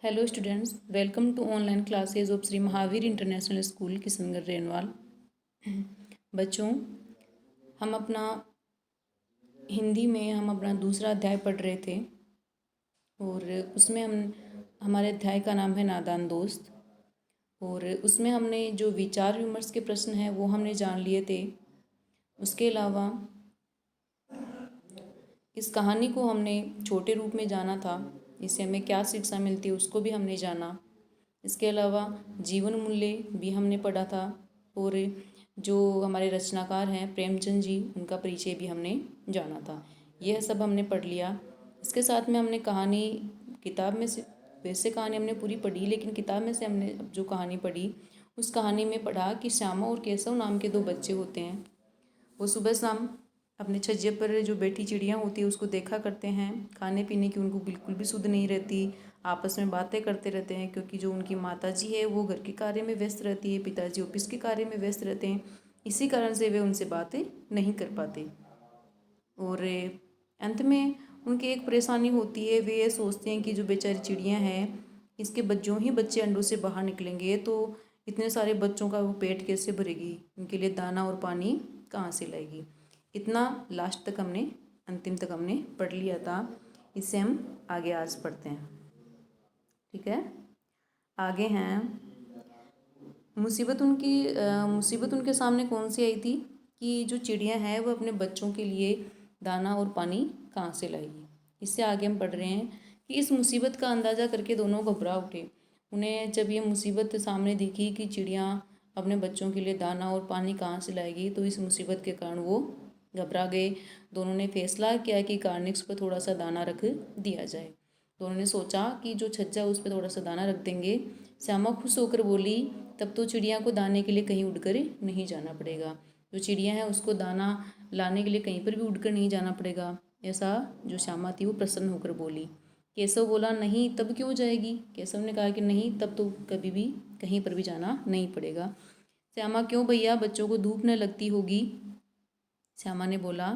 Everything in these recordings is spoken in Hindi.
Hello students, welcome to online classes of Shri Mahavir international school Kishangarh Renwal. बच्चों, हम अपना हिंदी में अपना दूसरा अध्याय पढ़ रहे थे और उसमें हमारे अध्याय का नाम है नादान दोस्त। और उसमें हमने जो विचार विमर्श के प्रश्न हैं वो हमने जान लिए थे। उसके अलावा इस कहानी को हमने छोटे रूप में जाना था, इससे हमें क्या शिक्षा मिलती है उसको भी हमने जाना। इसके अलावा जीवन मूल्य भी हमने पढ़ा था और जो हमारे रचनाकार हैं प्रेमचंद जी, उनका परिचय भी हमने जाना था। यह सब हमने पढ़ लिया। इसके साथ में हमने कहानी किताब में से, वैसे कहानी हमने पूरी पढ़ी, लेकिन किताब में से हमने जो कहानी पढ़ी उस कहानी में पढ़ा कि श्यामा और केशव नाम के दो बच्चे होते हैं। वो सुबह शाम अपने छज्जे पर जो बैठी चिड़िया होती है उसको देखा करते हैं। खाने पीने की उनको बिल्कुल भी सुध नहीं रहती, आपस में बातें करते रहते हैं, क्योंकि जो उनकी माताजी है वो घर के कार्य में व्यस्त रहती है, पिताजी ऑफिस के कार्य में व्यस्त रहते हैं। इसी कारण से वे उनसे बातें नहीं कर पाते। और अंत में उनकी एक परेशानी होती है, वे ये सोचते हैं कि जो बेचारी चिड़िया हैं इसके जो ही बच्चे अंडों से बाहर निकलेंगे तो इतने सारे बच्चों का वो पेट कैसे भरेगी, उनके लिए दाना और पानी कहाँ से लाएगी। इतना लास्ट तक हमने, अंतिम तक हमने पढ़ लिया था। इससे हम आगे आज पढ़ते हैं, ठीक है। आगे हैं मुसीबत उनके सामने कौन सी आई थी कि जो चिड़िया है वो अपने बच्चों के लिए दाना और पानी कहाँ से लाएगी। इससे आगे हम पढ़ रहे हैं कि इस मुसीबत का अंदाज़ा करके दोनों घबरा उठे। उन्हें जब ये मुसीबत सामने दिखी कि चिड़िया अपने बच्चों के लिए दाना और पानी कहाँ से लाएगी, तो इस मुसीबत के कारण वो घबरा गए। दोनों ने फैसला किया कि कार्निक्स पर थोड़ा सा दाना रख दिया जाए। दोनों ने सोचा कि जो छज्जा उस पर थोड़ा सा दाना रख देंगे। श्यामा खुश होकर बोली, तब तो चिड़िया को दाने के लिए कहीं उड़कर नहीं जाना पड़ेगा। जो चिड़िया है उसको दाना लाने के लिए कहीं पर भी उड़कर नहीं जाना पड़ेगा, ऐसा जो श्यामा थी वो प्रसन्न होकर बोली। केशव बोला, नहीं तब क्यों जाएगी। केशव ने कहा कि नहीं, तब तो कभी भी कहीं पर भी जाना नहीं पड़ेगा। श्यामा, क्यों भैया, बच्चों को धूप न लगती होगी। श्यामा ने बोला,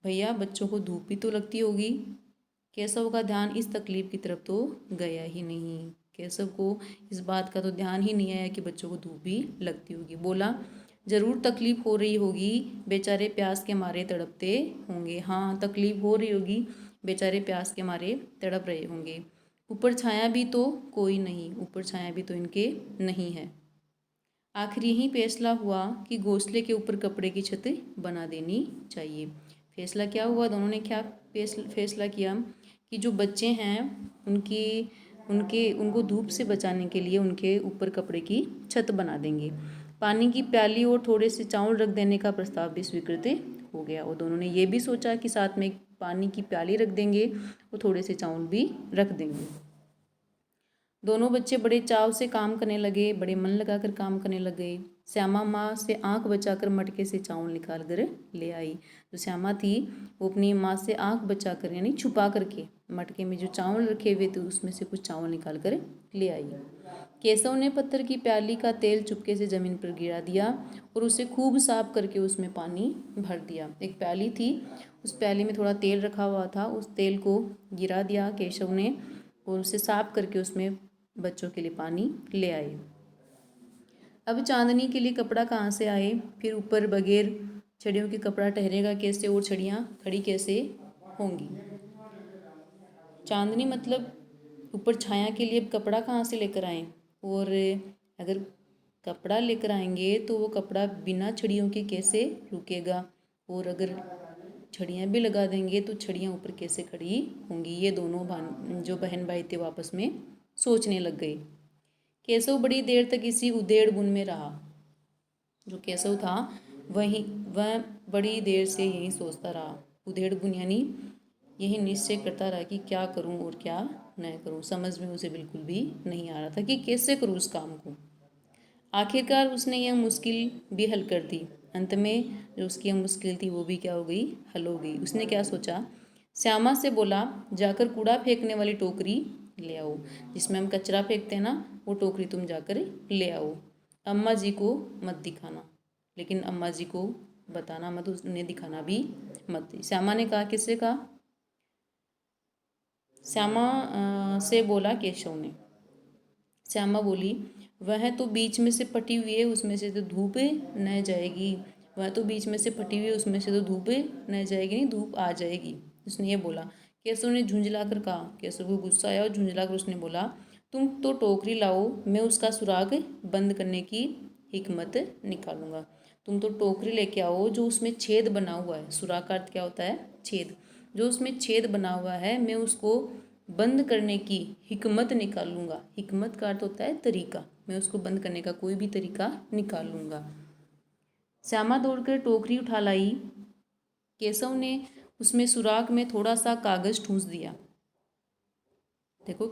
भैया बच्चों को धूप भी तो लगती होगी। केशव का ध्यान इस तकलीफ की तरफ तो गया ही नहीं। केशव को इस बात का तो ध्यान ही नहीं आया कि बच्चों को धूप भी लगती होगी। बोला, जरूर तकलीफ हो रही होगी, बेचारे प्यास के मारे तड़पते होंगे। हाँ, तकलीफ हो रही होगी, बेचारे प्यास के मारे तड़प रहे होंगे। ऊपर छाया भी तो कोई नहीं, ऊपर छाया भी तो इनके नहीं है। आखिर यही फैसला हुआ कि घोंसले के ऊपर कपड़े की छत बना देनी चाहिए। फैसला क्या हुआ, दोनों ने क्या फैसला किया कि जो बच्चे हैं उनकी उनके उनको धूप से बचाने के लिए उनके ऊपर कपड़े की छत बना देंगे। पानी की प्याली और थोड़े से चावल रख देने का प्रस्ताव भी स्वीकृत हो गया। और दोनों ने ये भी सोचा कि साथ में पानी की प्याली रख देंगे और थोड़े से चावल भी रख देंगे। दोनों बच्चे बड़े चाव से काम करने लगे, बड़े मन लगाकर काम करने लगे। श्यामा माँ से आंख बचाकर मटके से चावल निकाल कर ले आई। जो श्यामा थी वो अपनी माँ से आंख बचाकर यानी छुपा करके मटके में जो चावल रखे हुए थे उसमें से कुछ चावल निकाल कर ले आई। केशव ने पत्थर की प्याली का तेल चुपके से जमीन पर गिरा दिया और उसे खूब साफ करके उसमें पानी भर दिया। एक प्याली थी, उस प्याली में थोड़ा तेल रखा हुआ था, उस तेल को गिरा दिया केशव ने और उसे साफ करके उसमें बच्चों के लिए पानी ले आए। अब चांदनी के लिए कपड़ा कहाँ से आए, फिर ऊपर बगैर छड़ियों के कपड़ा ठहरेगा कैसे और छड़ियाँ खड़ी कैसे होंगी। चांदनी मतलब ऊपर छाया के लिए कपड़ा कहाँ से लेकर आए, और अगर कपड़ा लेकर आएंगे तो वो कपड़ा बिना छड़ियों के कैसे रुकेगा, और अगर छड़ियाँ भी लगा देंगे तो छड़ियाँ ऊपर कैसे खड़ी होंगी। ये दोनों जो बहन भाई थे वो आपस में सोचने लग गए। केशव बड़ी देर तक इसी उधेड़ बुन में रहा। जो केशव था वह बड़ी देर से यही सोचता रहा। उधेड़ बुन यानी यही निश्चय करता रहा कि क्या करूं और क्या न करूं। समझ में उसे बिल्कुल भी नहीं आ रहा था कि कैसे करूं उस काम को। आखिरकार उसने यह मुश्किल भी हल कर दी। अंत में जो उसकी यह मुश्किल थी वो भी क्या हो गई, हल हो गई। उसने क्या सोचा, श्यामा से बोला, जाकर कूड़ा फेंकने वाली टोकरी ले आओ, जिसमें हम कचरा फेंकते हैं ना, वो टोकरी तुम जाकर ले आओ। अम्मा जी को मत दिखाना, लेकिन अम्मा जी को बताना मत, उन्हें दिखाना भी मत। श्यामा ने कहा, किससे कहा, श्यामा से बोला केशव ने। श्यामा बोली, वह तो बीच में से फटी हुई है, उसमें से तो धूप न जाएगी। वह तो बीच में से फटी हुई है, उसमें से तो धूप न जाएगी, नहीं धूप आ जाएगी। उसने ये बोला। केशव ने झुंझलाकर कहा। केशव को गुस्सा आया और झुंझलाकर उसने बोला, तुम तो टोकरी लाओ, मैं उसका सुराग बंद करने की हिकमत निकालूंगा। तुम तो टोकरी लेके आओ जो उसमें छेद बना हुआ है। सुराग का अर्थ क्या होता है? छेद। जो उसमें छेद बना हुआ है, मैं उसको बंद करने की हिकमत निकालूंगा। हिकमत का अर्थ होता है तरीका। मैं उसको बंद करने का कोई भी तरीका निकाल लूंगा। श्यामा दौड़कर टोकरी उठा लाई। केशव ने उसमें सुराख में थोड़ा सा कागज ठूंस दिया। देखो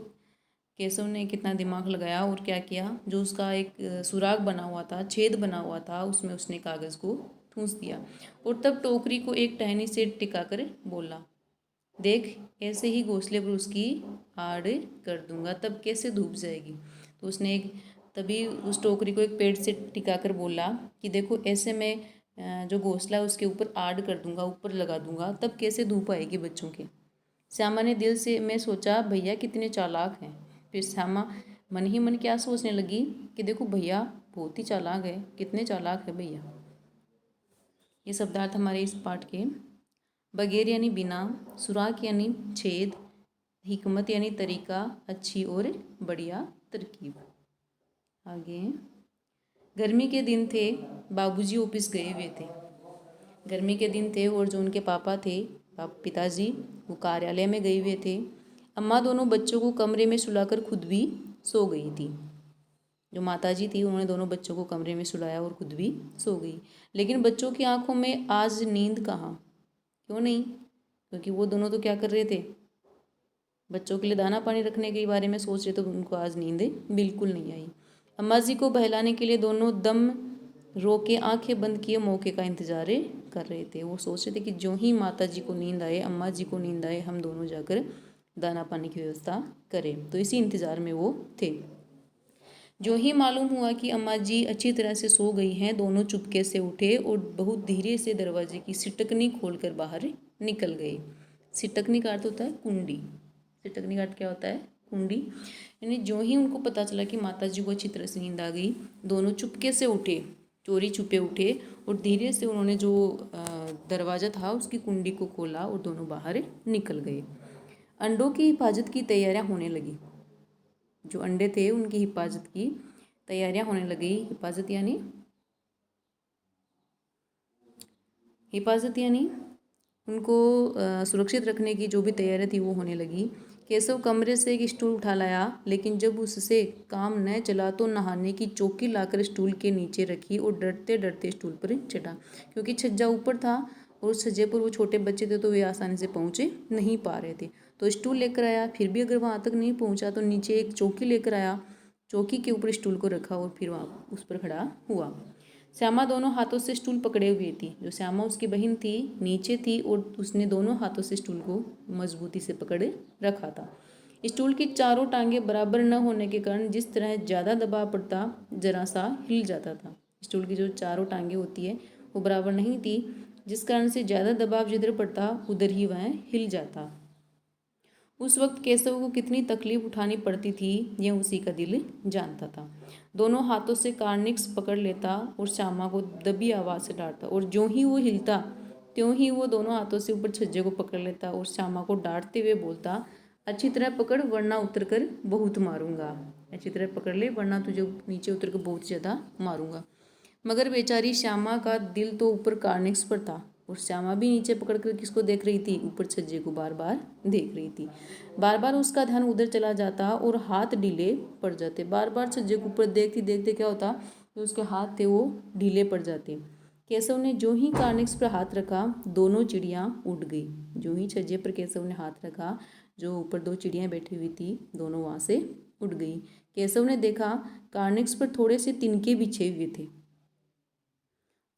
केशव ने कितना दिमाग लगाया और क्या किया। जो उसका एक सुराख बना हुआ था, छेद बना हुआ था, उसमें उसने कागज को ठूंस दिया और तब टोकरी को एक टहनी से टिकाकर बोला, देख ऐसे ही घोंसले पर उसकी आड़ कर दूंगा, तब कैसे धूप जाएगी। तो उसने एक तभी उस टोकरी को एक पेड़ से टिकाकर बोला कि देखो ऐसे मैं जो घोंसला है उसके ऊपर आड़ कर दूंगा, ऊपर लगा दूंगा, तब कैसे धूप आएगी बच्चों के। श्यामा ने दिल से मैं सोचा, भैया कितने चालाक हैं। फिर श्यामा मन ही मन क्या सोचने लगी कि देखो भैया बहुत ही चालाक है, कितने चालाक है भैया। ये शब्दार्थ हमारे इस पाठ के। बगैर यानी बिना, सुराख यानी छेद, हिकमत यानी तरीका, अच्छी और बढ़िया तरकीब। आगे, गर्मी के दिन थे, बाबूजी ऑफिस गए हुए थे। गर्मी के दिन थे और जो उनके पापा थे, पिताजी, वो कार्यालय में गए हुए थे। अम्मा दोनों बच्चों को कमरे में सुलाकर खुद भी सो गई थी। जो माताजी थी उन्होंने दोनों बच्चों को कमरे में सुलाया और खुद भी सो गई। लेकिन बच्चों की आंखों में आज नींद कहाँ? क्यों नहीं? क्योंकि वो दोनों तो क्या कर रहे थे? बच्चों के लिए दाना पानी रखने के बारे में सोच रहे, तो उनको आज नींद बिल्कुल नहीं आई। अम्मा जी को बहलाने के लिए दोनों दम रोके आंखें बंद किए मौके का इंतजार कर रहे थे। वो सोच रहे थे कि जो ही माता जी को नींद आए, अम्मा जी को नींद आए, हम दोनों जाकर दाना पानी की व्यवस्था करें। तो इसी इंतजार में वो थे। जो ही मालूम हुआ कि अम्मा जी अच्छी तरह से सो गई हैं, दोनों चुपके से उठे और बहुत धीरे से दरवाजे की सिटकनी खोलकर बाहर निकल गए। सिटकनी का अर्थ होता है कुंडी। सिटकनी का अर्थ क्या होता है? कुंडी। यानी जो ही उनको पता चला कि माता जी को अच्छी तरह से नींद आ गई, दोनों चुपके से उठे, चोरी छुपे उठे और धीरे से उन्होंने जो दरवाज़ा था उसकी कुंडी को खोला और दोनों बाहर निकल गए। अंडों की हिफाजत की तैयारियां होने लगी। जो अंडे थे उनकी हिफाजत की तैयारियां होने लगी। हिफाजत यानी उनको सुरक्षित रखने की जो भी तैयारी थी वो होने लगी। केशव कमरे से एक स्टूल उठा लाया, लेकिन जब उससे काम न चला तो नहाने की चौकी लाकर स्टूल के नीचे रखी और डरते डरते स्टूल पर चढ़ा। क्योंकि छज्जा ऊपर था और उस छज्जे पर वो छोटे बच्चे थे, तो वे आसानी से पहुँचे नहीं पा रहे थे। तो स्टूल लेकर आया, फिर भी अगर वहाँ तक नहीं पहुँचा तो नीचे एक चौकी लेकर आया, चौकी के ऊपर स्टूल को रखा और फिर वहाँ उस पर खड़ा हुआ। श्यामा दोनों हाथों से स्टूल पकड़े हुए थी। जो श्यामा उसकी बहन थी नीचे थी और उसने दोनों हाथों से स्टूल को मजबूती से पकड़ रखा था। स्टूल की चारों टांगें बराबर न होने के कारण जिस तरह ज़्यादा दबाव पड़ता जरा सा हिल जाता था। स्टूल की जो चारों टांगें होती है वो बराबर नहीं थी, जिस कारण से ज़्यादा दबाव जिधर पड़ता उधर ही वह हिल जाता। उस वक्त केशव को कितनी तकलीफ उठानी पड़ती थी यह उसी का दिल जानता था। दोनों हाथों से कार्निक्स पकड़ लेता और श्यामा को दबी आवाज़ से डांटता, और ज्यों ही वो हिलता त्यों ही वो दोनों हाथों से ऊपर छज्जे को पकड़ लेता और श्यामा को डांटते हुए बोलता, अच्छी तरह पकड़ वरना उतर कर बहुत मारूंगा। अच्छी तरह पकड़ ले वरना तुझे नीचे उतर कर बहुत ज़्यादा मारूंगा। मगर बेचारी श्यामा का दिल तो ऊपर कार्निक्स पर था और श्यामा भी नीचे पकड़कर किसको देख रही थी? ऊपर छज्जे को बार बार देख रही थी। बार बार उसका ध्यान उधर चला जाता और हाथ ढीले पड़ जाते। बार बार छज्जे के ऊपर देखते देखते क्या होता, जो उसके हाथ थे वो ढीले पड़ जाते। केशव ने जो ही कार्निक्स पर हाथ रखा, दोनों चिड़ियाँ उड़ गई। जो ही छज्जे पर केशव ने हाथ रखा, जो ऊपर दो चिड़ियाँ बैठी हुई थी, दोनों वहाँ से उड़ गई। केशव ने देखा कार्निक्स पर थोड़े से तिनके बिछे हुए थे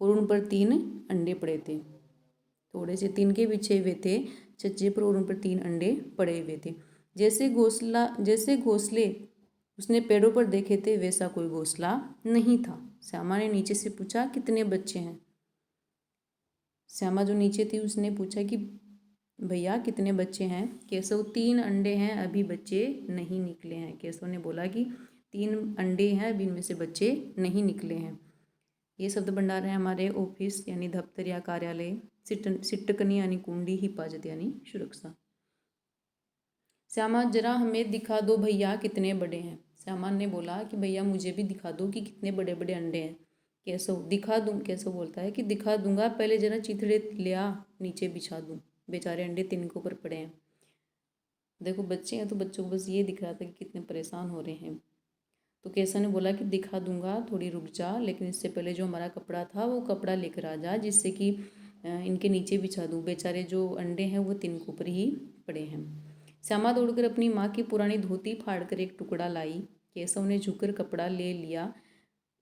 और उन पर 3 अंडे पड़े थे। थोड़े से तिनके बिछे हुए थे छज्जे पर और उन पर 3 अंडे पड़े हुए थे। जैसे घोंसले उसने पेड़ों पर देखे थे वैसा कोई घोंसला नहीं था। श्यामा ने नीचे से पूछा, कितने बच्चे हैं? श्यामा जो नीचे थी उसने पूछा कि भैया कितने बच्चे हैं? केशव, 3 अंडे हैं, अभी बच्चे नहीं निकले हैं। केशव ने बोला कि 3 अंडे हैं, अब इनमें से बच्चे नहीं निकले हैं। ये शब्द भंडार है हमारे ऑफिस यानी दफ्तर या कार्यालय, सिटकनी यानी कुंडी, हिफाजत यानी सुरक्षा। श्यामा जरा हमें दिखा दो भैया कितने बड़े हैं। श्यामा ने बोला कि भैया मुझे भी दिखा दो कि कितने बड़े बड़े अंडे हैं। केशव दिखा दूँ, केशव बोलता है कि दिखा दूंगा, पहले जरा चिथड़े ले आ, नीचे बिछा दूँ, बेचारे अंडे तिनकों पर पड़े हैं। देखो बच्चे हैं तो बच्चों को बस ये दिख रहा था कि कितने परेशान हो रहे हैं। तो केशव ने बोला कि दिखा दूंगा, थोड़ी रुक जा, लेकिन इससे पहले जो हमारा कपड़ा था वो कपड़ा लेकर आ जा, जिससे कि इनके नीचे बिछा दूँ, बेचारे जो अंडे हैं वो तिनकों पर ही पड़े हैं। श्यामा दौड़कर अपनी माँ की पुरानी धोती फाड़कर एक टुकड़ा लाई। केशव ने झुककर कपड़ा ले लिया,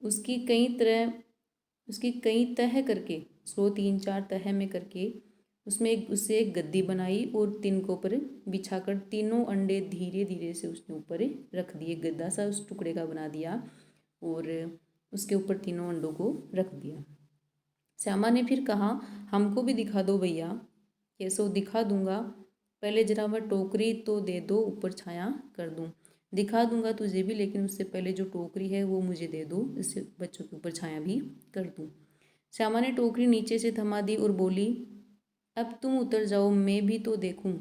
उसकी कई तह करके, उसको 3-4 तह में करके उससे एक गद्दी बनाई और तिनकों पर बिछाकर तीनों अंडे धीरे धीरे से उसने ऊपर रख दिए। गद्दा सा उस टुकड़े का बना दिया और उसके ऊपर तीनों अंडों को रख दिया। श्यामा ने फिर कहा, हमको भी दिखा दो भैया। केशव दिखा दूंगा, पहले जरा वह टोकरी तो दे दो, ऊपर छाया कर दूं। दिखा दूंगा तुझे भी, लेकिन उससे पहले जो टोकरी है वो मुझे दे दो, इससे बच्चों के ऊपर छाया भी कर दूं। श्यामा ने टोकरी नीचे से थमा दी और बोली, अब तुम उतर जाओ, मैं भी तो देखूं।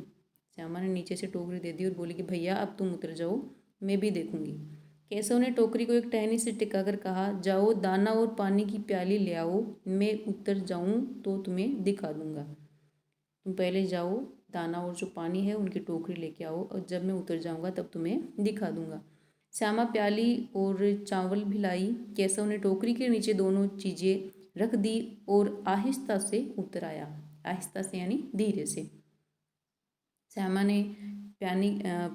श्यामा ने नीचे से टोकरी दे दी और बोली कि भैया अब तुम उतर जाओ, मैं भी देखूंगी। केशव ने टोकरी को एक टहनी से टिकाकर कहा, जाओ दाना और पानी की प्याली ले आओ, मैं उतर जाऊं तो तुम्हें दिखा दूंगा। तुम पहले जाओ, दाना और जो पानी है उनकी टोकरी लेके आओ, और जब मैं उतर जाऊंगा तब तुम्हें दिखा दूंगा। श्यामा प्याली और चावल भी लाई। केशव ने टोकरी के नीचे दोनों चीज़ें रख दी और आहिस्ता से उतर आया। आहिस्ता से यानी धीरे से। श्यामा ने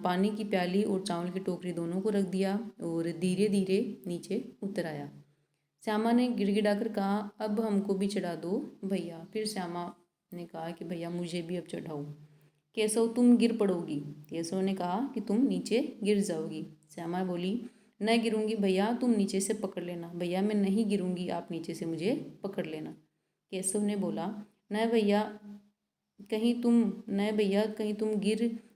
पानी की प्याली और चावल की टोकरी दोनों को रख दिया और धीरे धीरे नीचे उतर आया। श्यामा ने गिड़गिड़ाकर कहा, अब हमको भी चढ़ा दो भैया। फिर श्यामा ने कहा कि भैया मुझे भी अब चढ़ाओ। केशव तुम गिर पड़ोगी। केशव ने कहा कि तुम नीचे गिर जाओगी। श्यामा बोली, न गिरूंगी भैया, तुम नीचे से पकड़ लेना। भैया मैं नहीं गिरूंगी, आप नीचे से मुझे पकड़ लेना। केशव ने बोला, न भैया कहीं तुम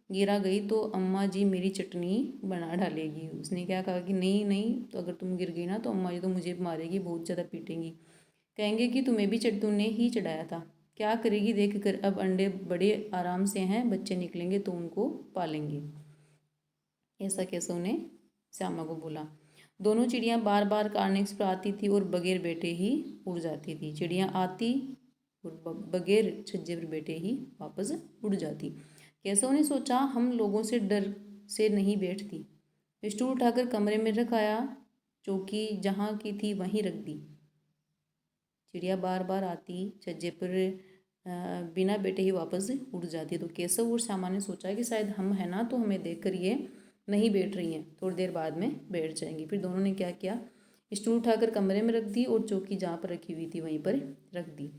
गिरा गई तो अम्मा जी मेरी चटनी बना डालेगी। उसने क्या कहा कि नहीं नहीं, तो अगर तुम गिर गई ना तो अम्मा जी तो मुझे मारेगी, बहुत ज़्यादा पीटेंगी, कहेंगे कि तुम्हें भी तूने ही चढ़ाया था। क्या करेगी देख कर, अब अंडे बड़े आराम से हैं, बच्चे निकलेंगे तो उनको पालेंगे। ऐसा केशव ने श्यामा को बोला। दोनों चिड़ियाँ बार बार कार्निक्स पर आती थी और बगैर बैठे ही उड़ जाती थी। चिड़ियाँ आती और बगैर छज्जे पर बैठे ही वापस उड़ जाती। केशव ने सोचा, हम लोगों से डर से नहीं बैठती। स्टूल उठाकर कमरे में रख आया, चौकी जहाँ की थी वहीं रख दी। चिड़िया बार बार आती, छज्जे पर बिना बैठे ही वापस उड़ जाती। तो केशव और श्यामा ने सोचा कि शायद हम है ना, तो हमें देखकर ये नहीं बैठ रही हैं, थोड़ी देर बाद में बैठ जाएंगी। फिर दोनों ने क्या किया, स्टूल उठाकर कमरे में रख दी और चौकी जहाँ पर रखी हुई थी वहीं पर रख दी।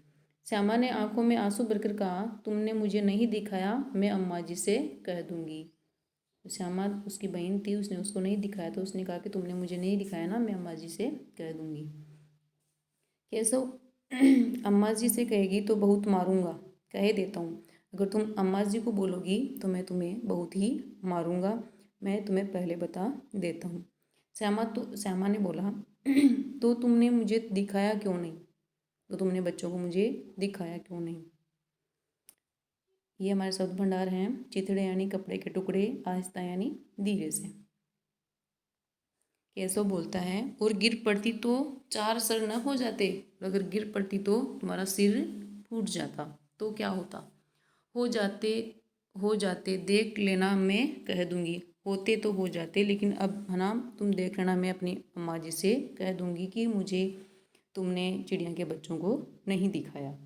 श्यामा ने आंखों में आंसू भरकर कहा, तुमने मुझे नहीं दिखाया, मैं अम्मा जी से कह दूंगी। श्यामा उसकी बहन थी, उसने उसको नहीं दिखाया, तो उसने कहा कि तुमने मुझे नहीं दिखाया ना, मैं अम्मा जी से कह दूंगी। केशव, अम्मा जी से कहेगी तो बहुत मारूंगा, कह देता हूँ। अगर तुम अम्मा जी को बोलोगी तो मैं तुम्हें बहुत ही मारूंगा, मैं तुम्हें पहले बता देता हूँ। श्यामा ने बोला, तो तुमने मुझे दिखाया क्यों नहीं, तो तुमने बच्चों को मुझे दिखाया क्यों नहीं। ये हमारे शब्द भंडार हैं। चिथड़े यानी कपड़े के टुकड़े, आहिस्ता यानी धीरे से। केशव बोलता है, और गिर पड़ती तो 4 सर न हो जाते। अगर गिर पड़ती तो तुम्हारा सिर फूट जाता तो क्या होता। हो जाते देख लेना, मैं कह दूंगी। होते तो हो जाते, लेकिन अब है ना, तुम देख लेना, मैं अपनी अम्मा जी से कह दूंगी कि मुझे तुमने चिड़िया के बच्चों को नहीं दिखाया।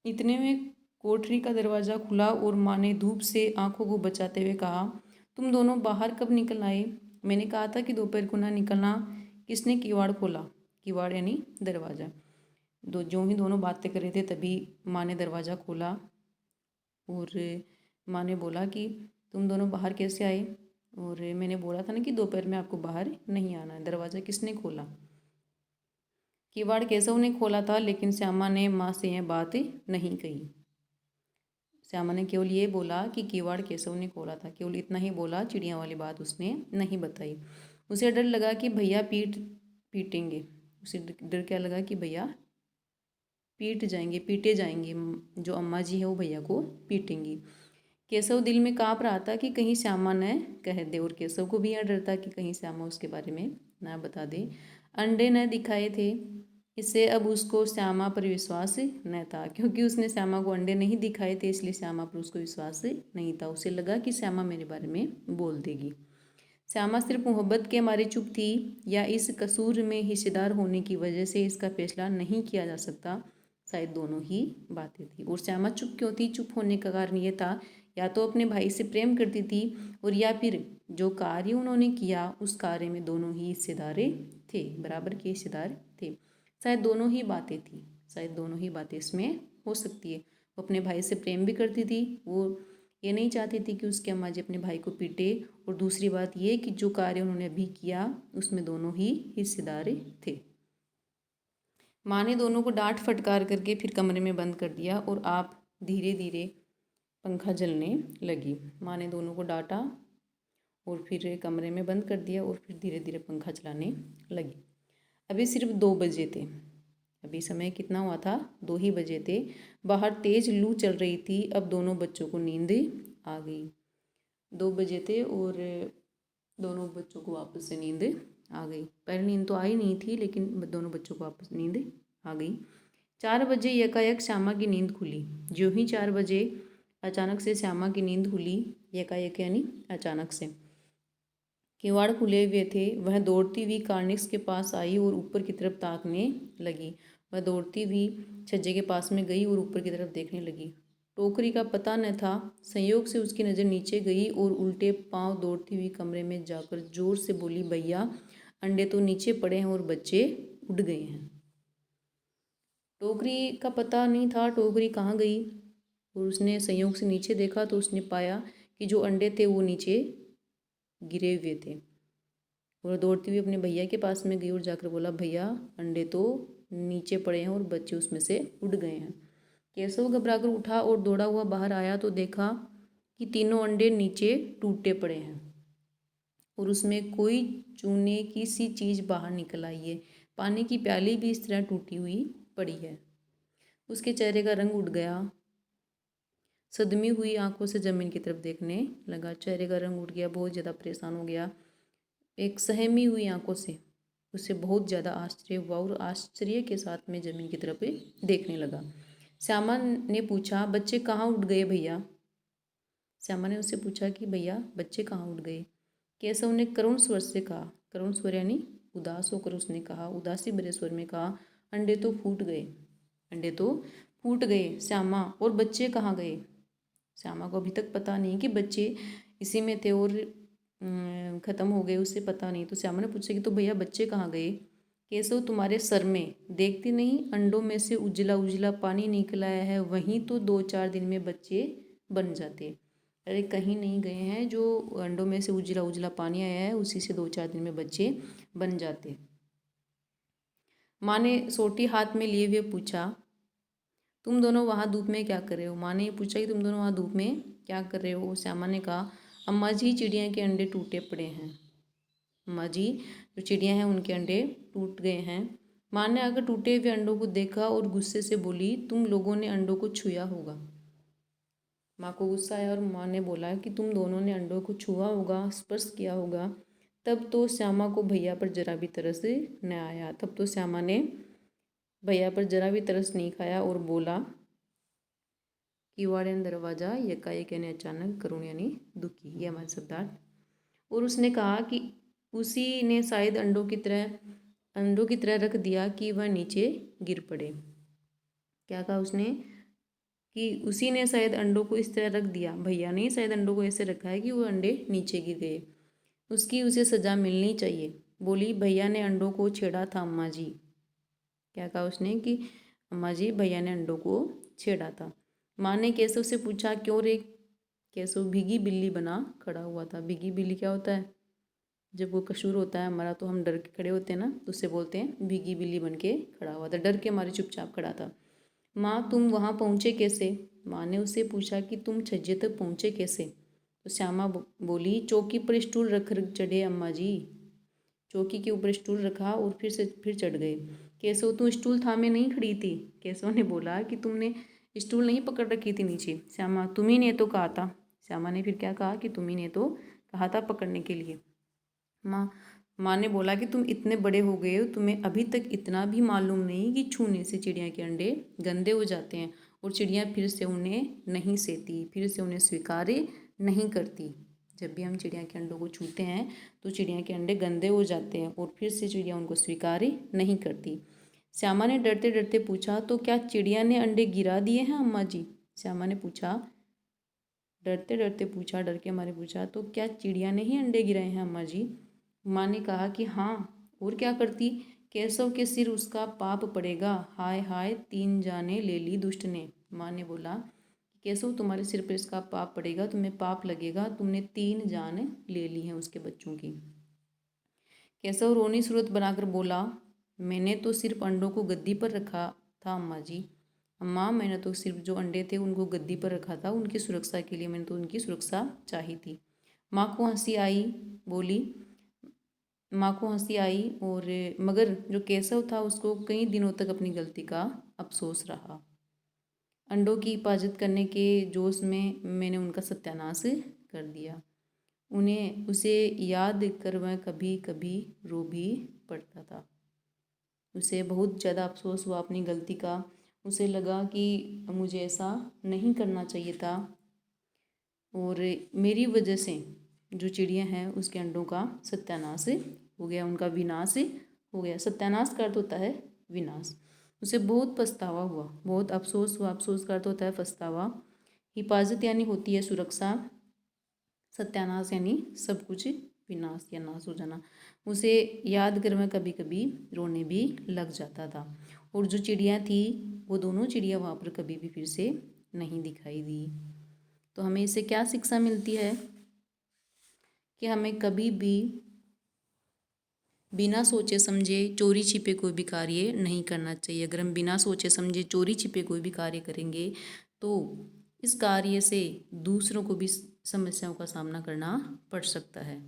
इतने में कोठरी का दरवाज़ा खुला और माँ ने धूप से आंखों को बचाते हुए कहा, तुम दोनों बाहर कब निकल आए। मैंने कहा था कि दोपहर को ना निकलना। किसने किवाड़ खोला। किवाड़ यानी दरवाज़ा। जो ही दोनों बातें कर रहे थे तभी माँ ने दरवाज़ा खोला और माँ ने बोला कि तुम दोनों बाहर कैसे आए, और मैंने बोला था ना कि दोपहर में आपको बाहर नहीं आना है। दरवाज़ा किसने खोला। किवाड़ केशव ने खोला था, लेकिन श्यामा ने माँ से यह बात नहीं कही। श्यामा ने केवल ये बोला कि किवाड़ केशव ने खोला था, केवल इतना ही बोला, चिड़िया वाली बात उसने नहीं बताई। उसे डर लगा कि भैया पीटेंगे। उसे डर क्या लगा कि भैया पीटे जाएंगे, जो अम्मा जी है वो भैया को पीटेंगी। केशव दिल में काँप रहा था कि कहीं श्यामा न कह दे, और केशव को भी यह डर था कि कहीं श्यामा उसके बारे में ना बता दे। अंडे न दिखाए थे, इससे अब उसको श्यामा पर विश्वास न था, क्योंकि उसने श्यामा को अंडे नहीं दिखाए थे, इसलिए श्यामा पर उसको विश्वास नहीं था। उसे लगा कि श्यामा मेरे बारे में बोल देगी। श्यामा सिर्फ मोहब्बत के मारे चुप थी, या इस कसूर में हिस्सेदार होने की वजह से इसका फैसला नहीं किया जा सकता। शायद दोनों ही बातें थी। और श्यामा चुप क्यों थी? चुप होने का कारण ये था, या तो अपने भाई से प्रेम करती थी, और या फिर जो कार्य उन्होंने किया उस कार्य में दोनों ही हिस्सेदार थे, बराबर के हिस्सेदार थे। शायद दोनों ही बातें थी, शायद दोनों ही बातें इसमें हो सकती है। वो अपने भाई से प्रेम भी करती थी, वो ये नहीं चाहती थी कि उसके अम्मा जी अपने भाई को पीटे, और दूसरी बात ये कि जो कार्य उन्होंने अभी किया उसमें दोनों ही हिस्सेदार थे। माँ ने दोनों को डांट फटकार करके फिर कमरे में बंद कर दिया, और आप धीरे धीरे पंखा जलने लगी। माँ ने दोनों को डांटा और फिर कमरे में बंद कर दिया, और फिर धीरे धीरे पंखा चलाने लगी। अभी सिर्फ 2 बजे थे। अभी समय कितना हुआ था? 2 ही बजे थे। बाहर तेज लू चल रही थी। अब दोनों बच्चों को नींद आ गई। 2 बजे थे और दोनों बच्चों को वापस से नींद आ गई। पहले नींद तो आई नहीं थी, लेकिन दोनों बच्चों को वापस नींद आ गई। 4 बजे एकाएक श्यामा की नींद खुली। जो ही 4 बजे अचानक से श्यामा की नींद खुली, एकाएक यानी अचानक से। किवाड़ खुले हुए थे। वह दौड़ती हुई कार्निक्स के पास आई और ऊपर की तरफ ताकने लगी। वह दौड़ती हुई छज्जे के पास में गई और ऊपर की तरफ देखने लगी। टोकरी का पता न था। संयोग से उसकी नज़र नीचे गई और उल्टे पांव दौड़ती हुई कमरे में जाकर जोर से बोली, भैया अंडे तो नीचे पड़े हैं और बच्चे उड़ गए हैं। टोकरी का पता नहीं था टोकरी कहाँ गई, और उसने संयोग से नीचे देखा तो उसने पाया कि जो अंडे थे वो नीचे गिरे हुए थे। और दौड़ती हुई अपने भैया के पास में गई और जाकर बोला, भैया अंडे तो नीचे पड़े हैं और बच्चे उसमें से उड़ गए हैं। केशव घबराकर उठा और दौड़ा हुआ बाहर आया तो देखा कि तीनों अंडे नीचे टूटे पड़े हैं, और उसमें कोई चूने की सी चीज़ बाहर निकल आई है। पानी की प्याली भी इस तरह टूटी हुई पड़ी है। उसके चेहरे का रंग उड़ गया। सदमी हुई आंखों से ज़मीन की तरफ देखने लगा। चेहरे का रंग उड़ गया, बहुत ज़्यादा परेशान हो गया। एक सहमी हुई आंखों से उसे बहुत ज़्यादा आश्चर्य हुआ और आश्चर्य के साथ में ज़मीन की तरफ देखने लगा। श्यामा ने पूछा, बच्चे कहाँ उड़ गए भैया? श्यामा ने उससे पूछा कि भैया बच्चे कहाँ उड़ गए? केशव ने करुण स्वर से कहा, करुण स्वर यानी उदास होकर उसने कहा, उदासी भरे स्वर में कहा, अंडे तो फूट गए, अंडे तो फूट गए श्यामा, और बच्चे कहाँ गए? श्यामा को अभी तक पता नहीं कि बच्चे इसी में थे और ख़त्म हो गए, उसे पता नहीं। तो श्यामा ने पूछा कि तो भैया बच्चे कहाँ गए? केशव, तुम्हारे सर में देखती नहीं अंडों में से उजला उजला पानी निकल आया है, वहीं तो 2-4 दिन में बच्चे बन जाते। अरे कहीं नहीं गए हैं, जो अंडों में से उजला उजला पानी आया है उसी से 2-4 दिन में बच्चे बन जाते। माँ ने सोटी हाथ में लिए हुए पूछा, तुम दोनों वहाँ धूप में क्या कर रहे हो? माँ ने पूछा कि तुम दोनों वहाँ धूप में क्या कर रहे हो? श्यामा ने कहा, अम्मा जी चिड़िया के अंडे टूटे पड़े हैं। अम्मा जी जो चिड़िया हैं उनके अंडे टूट गए हैं। माँ ने आकर टूटे हुए अंडों को देखा और गुस्से से बोली, तुम लोगों ने अंडों को छुआ होगा। माँ को गुस्सा आया और माँ ने बोला कि तुम दोनों ने अंडों को छुआ होगा, स्पर्श किया होगा। तब तो श्यामा को भैया पर जरा भी तरस न आया। तब तो श्यामा ने भैया पर जरा भी तरस नहीं खाया और बोला, किवाड़ यानी दरवाज़ा, यकायक यानी अचानक, करुण यानी दुखी, ये हमारे शब्दार्थ। और उसने कहा कि उसी ने शायद अंडों की तरह रख दिया कि वह नीचे गिर पड़े। क्या कहा उसने? कि उसी ने शायद अंडों को इस तरह रख दिया, भैया ने शायद अंडों को ऐसे रखा है कि वो अंडे नीचे गिर गए। उसकी उसे सज़ा मिलनी चाहिए। बोली, भैया ने अंडों को छेड़ा था अम्मा जी। क्या कहा उसने? कि अम्मा जी भैया ने अंडों को छेड़ा था। माँ ने केशव से पूछा, क्यों रे? केशव भीगी बिल्ली बना खड़ा हुआ था। भीगी बिल्ली क्या होता है? जब वो कसूर होता है हमारा तो हम डर के खड़े होते हैं ना, तो उससे बोलते हैं भीगी बिल्ली बन के खड़ा हुआ था, डर के हमारे चुपचाप खड़ा था। माँ, तुम वहाँ पहुँचे कैसे? माँ ने उससे पूछा कि तुम छज्जे तक पहुँचे कैसे? तो श्यामा बोली, चौकी पर स्टूल रख चढ़े अम्मा जी। चौकी के ऊपर स्टूल रखा और फिर चढ़ गए। केशव, तू स्टूल थामे नहीं खड़ी थी? केशव ने बोला कि तुमने स्टूल नहीं पकड़ रखी थी नीचे। श्यामा, तुम्ही ने तो कहा था। श्यामा ने फिर क्या कहा कि तुम्ही ने तो कहा था पकड़ने के लिए। माँ ने बोला कि तुम इतने बड़े हो गए हो, तुम्हें अभी तक इतना भी मालूम नहीं कि छूने से चिड़िया के अंडे गंदे हो जाते हैं और चिड़िया फिर से उन्हें नहीं सेती, फिर से उन्हें स्वीकार नहीं करती। जब भी हम चिड़िया के अंडों को छूते हैं तो चिड़िया के अंडे गंदे हो जाते हैं और फिर से चिड़िया उनको स्वीकार नहीं करती। श्यामा ने डरते डरते पूछा, तो क्या चिड़िया ने अंडे गिरा दिए हैं अम्मा जी? श्यामा ने पूछा, डरते डरते पूछा, डर के मारे पूछा, तो क्या चिड़िया ने ही अंडे गिराए हैं अम्मा जी? माँ ने कहा कि हाँ, और क्या करती? केशव के सिर उसका पाप पड़ेगा। हाय हाय, 3 जाने ले ली दुष्ट ने। माँ ने बोला, केशव तुम्हारे सिर पर इसका पाप पड़ेगा, तुम्हें पाप लगेगा, तुमने 3 जान ले ली हैं उसके बच्चों की। केशव रोनी सूरत बनाकर बोला, मैंने तो सिर्फ अंडों को गद्दी पर रखा था अम्मा जी। अम्मा, मैंने तो सिर्फ जो अंडे थे उनको गद्दी पर रखा था, उनकी सुरक्षा के लिए। मैंने तो उनकी सुरक्षा चाही थी। माँ को हंसी आई, बोली, माँ को हंसी आई और मगर जो केशव था उसको कई दिनों तक अपनी गलती का अफसोस रहा। अंडों की हिफाजत करने के जोश में मैंने उनका सत्यानाश कर दिया। उसे याद कर वह कभी कभी रो भी पड़ता था। उसे बहुत ज़्यादा अफसोस हुआ अपनी गलती का। उसे लगा कि मुझे ऐसा नहीं करना चाहिए था और मेरी वजह से जो चिड़िया हैं उसके अंडों का सत्यानाश हो गया, उनका विनाश हो गया। सत्यानाश का अर्थ होता है विनाश। उसे बहुत पछतावा हुआ, बहुत अफसोस हुआ। अफसोस का अर्थ होता है पछतावा। हिफाजत यानी होती है सुरक्षा, सत्यानाश यानी सब कुछ विनाश या नाश हो जाना। उसे याद कर मैं कभी कभी रोने भी लग जाता था। और जो चिड़िया थी वो दोनों चिड़िया वहाँ पर कभी भी फिर से नहीं दिखाई दी। तो हमें इससे क्या शिक्षा मिलती है कि हमें कभी भी बिना सोचे समझे चोरी छिपे कोई भी कार्य नहीं करना चाहिए। अगर हम बिना सोचे समझे चोरी छिपे कोई भी कार्य करेंगे तो इस कार्य से दूसरों को भी समस्याओं का सामना करना पड़ सकता है।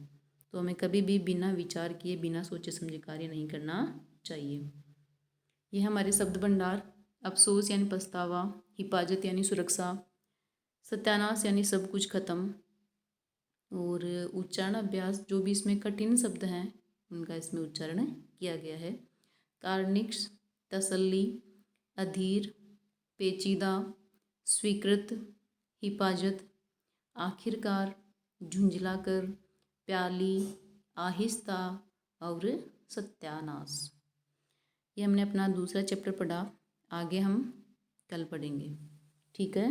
तो हमें कभी भी बिना विचार किए, बिना सोचे समझे कार्य नहीं करना चाहिए। यह हमारे शब्द भंडार। अफसोस यानी पछतावा, हिफाजत यानी सुरक्षा, सत्यानाश यानी सब कुछ खत्म, और उच्चारण अभ्यास जो भी इसमें कठिन शब्द हैं उनका इसमें उच्चारण किया गया है। कार्निक्स, तसल्ली, अधीर, पेचीदा, स्वीकृत, हिफाजत, आखिरकार, झुंझलाकर, प्याली, आहिस्ता और सत्यानाश। ये हमने अपना दूसरा चैप्टर पढ़ा। आगे हम कल पढ़ेंगे। ठीक है।